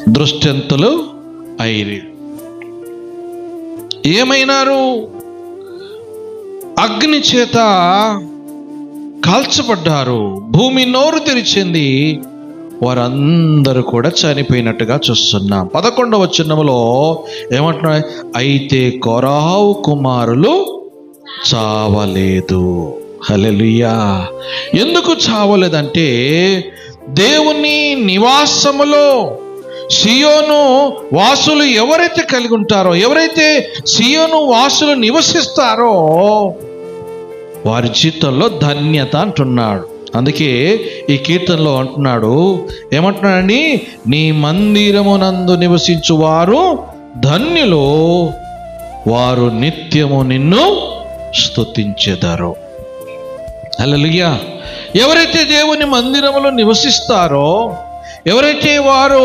దృష్టంతులు అయిరి. ఏమైనారు? అగ్ని చేత కాల్చబడ్డారు. భూమి నోరు తెరిచింది, వారందరూ కూడా చనిపోయినట్టుగా చూస్తున్నాం. 11వ వచనంలో ఏమంటున్నా? అయితే కోరాహు కుమారులు చావలేదు. హల్లెలూయా. ఎందుకు చావలేదంటే, దేవుని నివాసములో సియోను వాసులు ఎవరైతే కలిగి ఉంటారో, ఎవరైతే సియోను వాసులు నివసిస్తారో వారి జీవితంలో ధన్యత అంటున్నాడు. అందుకే ఈ కీర్తనలో అంటున్నాడు, ఏమంటున్నాడని? నీ మందిరమునందు నివసించు వారు ధన్యులు, వారు నిత్యము నిన్ను స్తుతించెదరు. హల్లెలూయా. ఎవరైతే దేవుని మందిరములో నివసిస్తారో, ఎవరైతే వారు